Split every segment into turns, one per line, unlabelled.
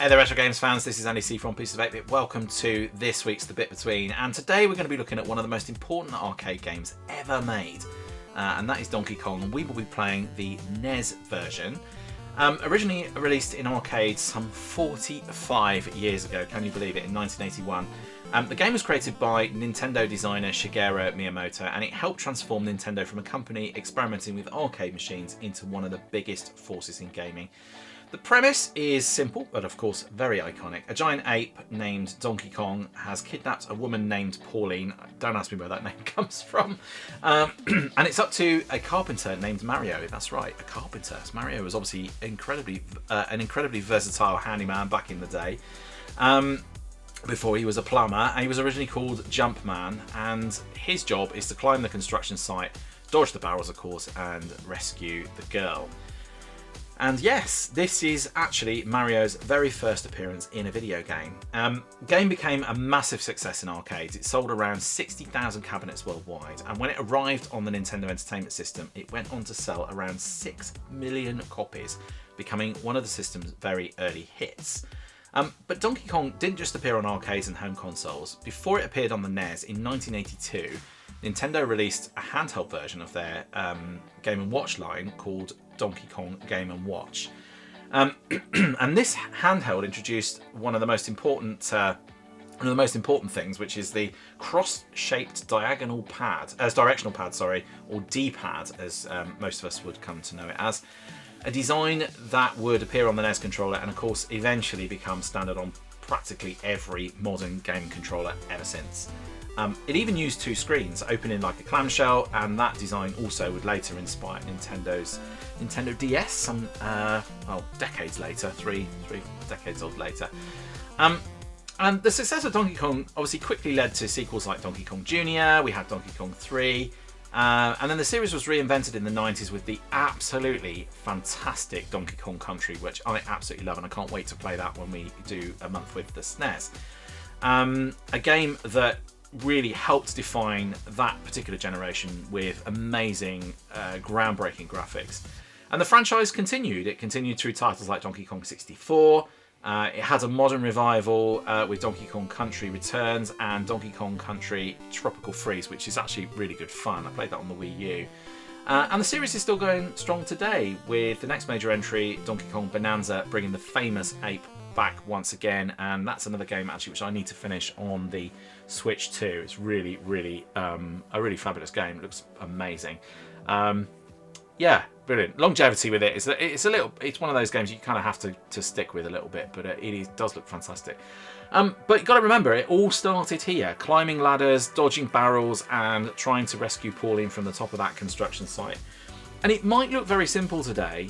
Hey there, Retro Games fans, this is Andy C from Pieces of 8-Bit. Welcome to this week's The Bit Between, and today we're going to be looking at one of the most important arcade games ever made, and that is Donkey Kong. We will be playing the NES version. Originally released in arcades some 45 years ago, can you believe it, in 1981. The game was created by Nintendo designer Shigeru Miyamoto, and it helped transform Nintendo from a company experimenting with arcade machines into one of the biggest forces in gaming. The premise is simple, but of course very iconic. A giant ape named Donkey Kong has kidnapped a woman named Pauline. Don't ask me where that name comes from. And it's up to a carpenter named Mario. That's right, a carpenter. Mario was obviously an incredibly versatile handyman back in the day. Before he was a plumber, and he was originally called Jumpman, and his job is to climb the construction site, dodge the barrels of course, and rescue the girl. And yes, this is actually Mario's very first appearance in a video game. The game became a massive success in arcades. It sold around 60,000 cabinets worldwide, and when it arrived on the Nintendo Entertainment System, it went on to sell around 6 million copies, becoming one of the system's very early hits. But Donkey Kong didn't just appear on arcades and home consoles. Before it appeared on the NES in 1982, Nintendo released a handheld version of their Game & Watch line called Donkey Kong Game & Watch. And this handheld introduced one of the most important things, which is the cross-shaped directional pad, or D-pad, as most of us would come to know it as. A design that would appear on the NES controller and of course eventually become standard on practically every modern gaming controller ever since. It even used two screens, opening like a clamshell, and that design also would later inspire Nintendo's Nintendo DS some, decades later, three decades odd later. And the success of Donkey Kong obviously quickly led to sequels like Donkey Kong Jr., we had Donkey Kong 3, and then the series was reinvented in the 90s with the absolutely fantastic Donkey Kong Country, which I absolutely love, and I can't wait to play that when we do a month with the SNES. A game that really helped define that particular generation with amazing, groundbreaking graphics. And the franchise continued. It continued through titles like Donkey Kong 64. It had a modern revival with Donkey Kong Country Returns and Donkey Kong Country Tropical Freeze, which is actually really good fun. I played that on the Wii U. And the series is still going strong today, with the next major entry, Donkey Kong Bonanza, bringing the famous ape back once again. And that's another game actually which I need to finish on the Switch too. It's really, really a really fabulous game. It looks amazing. Yeah, brilliant. Longevity with it. It's one of those games you kind of have to stick with a little bit, but it does look fantastic. But you've got to remember, it all started here, climbing ladders, dodging barrels, and trying to rescue Pauline from the top of that construction site. And it might look very simple today,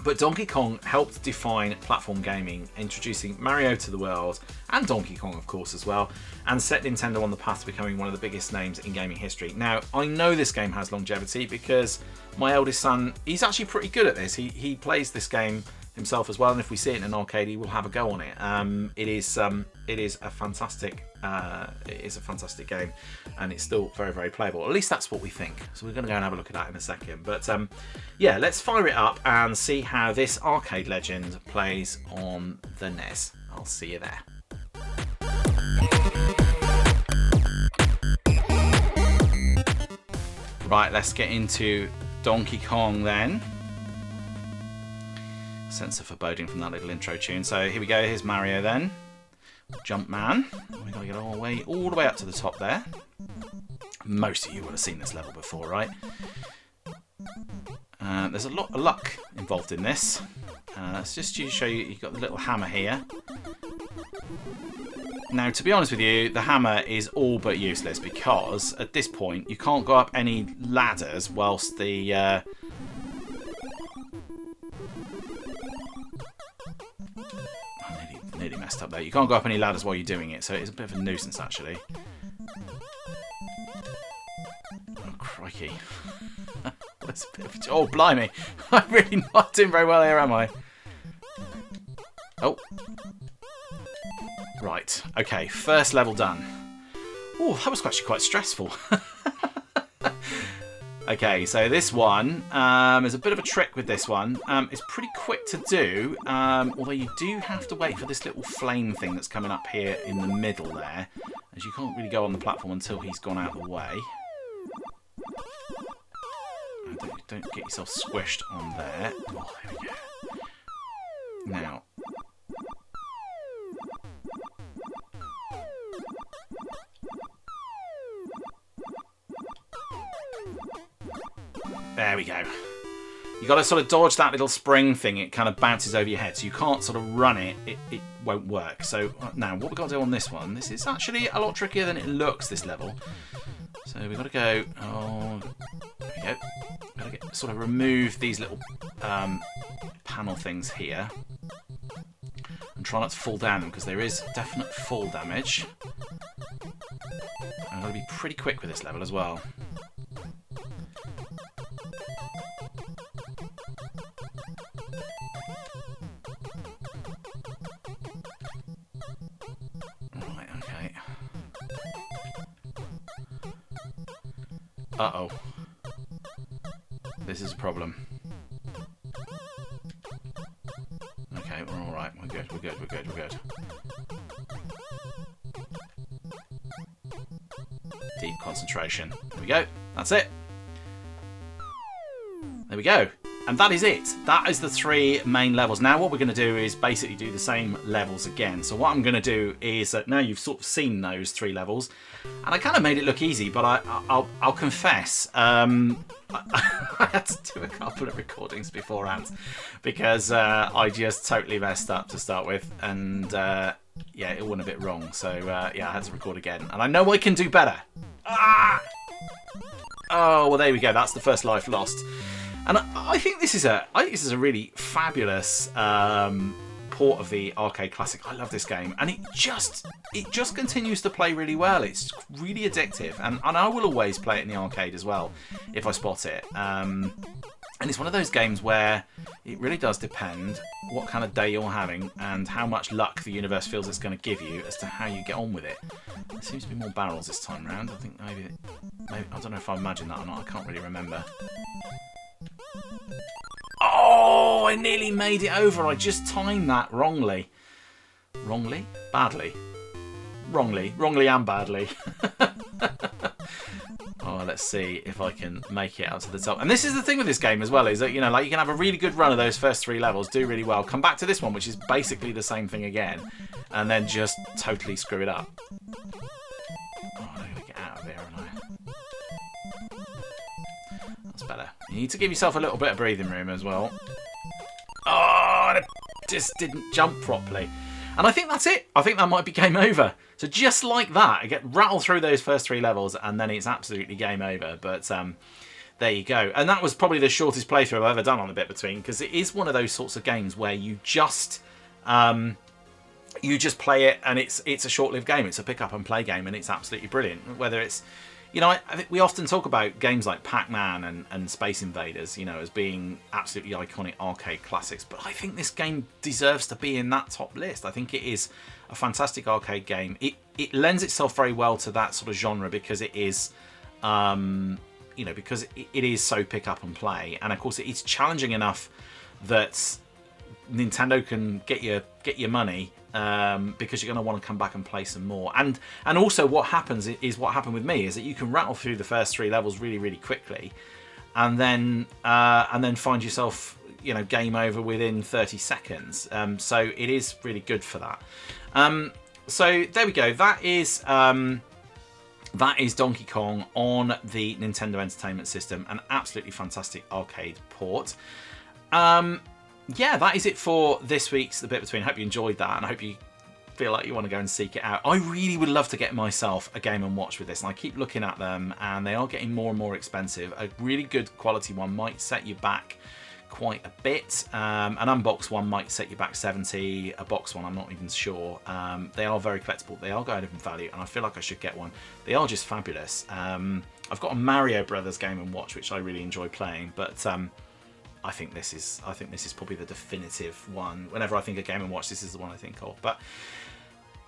but Donkey Kong helped define platform gaming, introducing Mario to the world, and Donkey Kong of course as well, and set Nintendo on the path to becoming one of the biggest names in gaming history. Now, I know this game has longevity because my eldest son, he's actually pretty good at this. He plays this game himself as well, and if we see it in an arcade, he will have a go on it. It is a fantastic game, and it's still very, very playable. At least that's what we think. So we're going to go and have a look at that in a second. But yeah, let's fire it up and see how this arcade legend plays on the NES. I'll see you there. Right, let's get into Donkey Kong then. Sense of foreboding from that little intro tune. So here we go, here's Mario then. Jumpman. We've got to get all the way up to the top there. Most of you would have seen this level before, right? There's a lot of luck involved in this. Let's just show you, you've got the little hammer here. Now, to be honest with you, the hammer is all but useless because at this point you can't go up any ladders whilst the I nearly messed up there. You can't go up any ladders while you're doing it, so it's a bit of a nuisance actually. Oh crikey! That's a bit of oh blimey! I'm really not doing very well here, am I? Oh. Right, okay, first level done. Oh, that was actually quite stressful. Okay, so this one is a bit of a trick with this one. It's pretty quick to do, although you do have to wait for this little flame thing that's coming up here in the middle there, as you can't really go on the platform until he's gone out of the way. Don't get yourself squished on there. Oh, there we go. Now, there we go. You got to sort of dodge that little spring thing. It kind of bounces over your head, so you can't sort of run it. It won't work. So now, what we've got to do on this one, this is actually a lot trickier than it looks, this level. So we've got to go, oh, there we go. Got to sort of remove these little panel things here. And try not to fall down because there is definite fall damage. I've got to be pretty quick with this level as well. Right, okay. Uh-oh. This is a problem. Okay, we're all right. We're good. We're good. We're good. We're good. Deep concentration. There we go. That's it. There we go. And that is it. That is the 3 main levels. Now what we're going to do is basically do the same levels again. So what I'm going to do is now you've sort of seen those 3 levels, and I kind of made it look easy, but I'll confess, I had to do a couple of recordings beforehand because I just totally messed up to start with, and yeah, it went a bit wrong. So yeah, I had to record again, and I know I can do better. Ah! Oh well, there we go. That's the first life lost. And I think this is a really fabulous port of the arcade classic. I love this game, and it just continues to play really well. It's really addictive, and I will always play it in the arcade as well if I spot it. And it's one of those games where it really does depend what kind of day you're having and how much luck the universe feels it's going to give you as to how you get on with it. There seems to be more barrels this time around. I think maybe I don't know if I imagined that or not. I can't really remember. Oh, I nearly made it over. I just timed that wrongly. Wrongly? Badly. Wrongly and badly. Oh, let's see if I can make it up to the top. And this is the thing with this game as well, is that, you know, like you can have a really good run of those first 3 levels, do really well, come back to this one, which is basically the same thing again, and then just totally screw it up. Oh, I'm going to get out of here, aren't I? That's better. You need to give yourself a little bit of breathing room as well. Oh, it just didn't jump properly. And I think that's it. I think that might be game over. So just like that, I get rattled through those first 3 levels, and then it's absolutely game over. But there you go. And that was probably the shortest playthrough I've ever done on The Bit Between, because it is one of those sorts of games where you just play it, and it's a short-lived game. It's a pick-up-and-play game, and it's absolutely brilliant. Whether it's, you know, I think we often talk about games like Pac-Man and Space Invaders, you know, as being absolutely iconic arcade classics. But I think this game deserves to be in that top list. I think it is a fantastic arcade game. It lends itself very well to that sort of genre because it is, you know, because it is so pick up and play. And of course, it's challenging enough that Nintendo can get your money. Because you're going to want to come back and play some more, and also what happens is what happened with me is that you can rattle through the first 3 levels really quickly, and then find yourself, you know, game over within 30 seconds. So it is really good for that. So there we go. That is Donkey Kong on the Nintendo Entertainment System, an absolutely fantastic arcade port. Yeah, that is it for this week's The Bit Between. I hope you enjoyed that, and I hope you feel like you want to go and seek it out. I really would love to get myself a Game & Watch with this, and I keep looking at them, and they are getting more and more expensive. A really good quality one might set you back quite a bit. An unboxed one might set you back 70. A box one, I'm not even sure. They are very collectible. They are going up in value, and I feel like I should get one. They are just fabulous. I've got a Mario Brothers Game & Watch, which I really enjoy playing, but I think this is probably the definitive one. Whenever I think of Game & Watch, this is the one I think of. But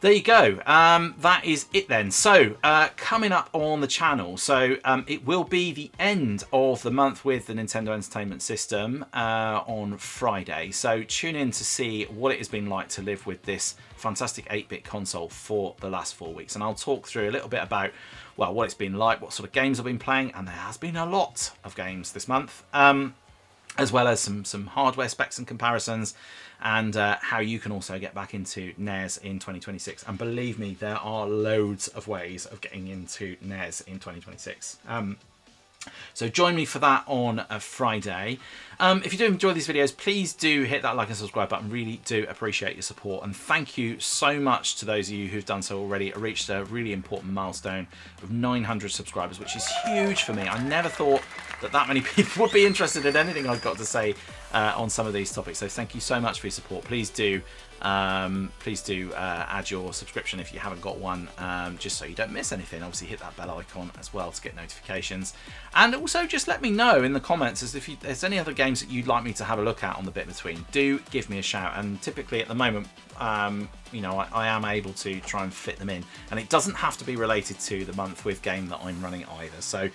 There you go. That is it then. So coming up on the channel, so it will be the end of the month with the Nintendo Entertainment System on Friday. So tune in to see what it has been like to live with this fantastic 8-bit console for the last 4 weeks. And I'll talk through a little bit about, well, what it's been like, what sort of games I've been playing, and there has been a lot of games this month, as well as some hardware specs and comparisons, and how you can also get back into NES in 2026. And believe me, there are loads of ways of getting into NES in 2026. So join me for that on a Friday. If you do enjoy these videos, please do hit that like and subscribe button. Really do appreciate your support. And thank you so much to those of you who've done so already. I reached a really important milestone of 900 subscribers, which is huge for me. I never thought that many people would be interested in anything I've got to say on some of these topics. So thank you so much for your support. Please do add your subscription if you haven't got one, just so you don't miss anything. Obviously hit that bell icon as well to get notifications, and also just let me know in the comments as if there's any other games that you'd like me to have a look at on the bit between. Do give me a shout, and typically at the moment you know, I am able to try and fit them in, and it doesn't have to be related to the month with game that I'm running either. So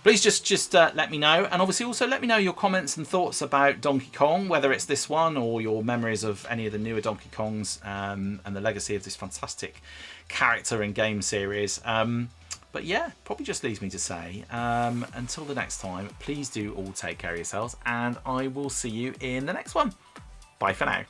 please just let me know, and obviously also let me know your comments and thoughts about Donkey Kong, whether it's this one or your memories of any of the newer Donkey Kongs, and the legacy of this fantastic character and game series. But yeah, probably just leaves me to say, until the next time, please do all take care of yourselves, and I will see you in the next one. Bye for now.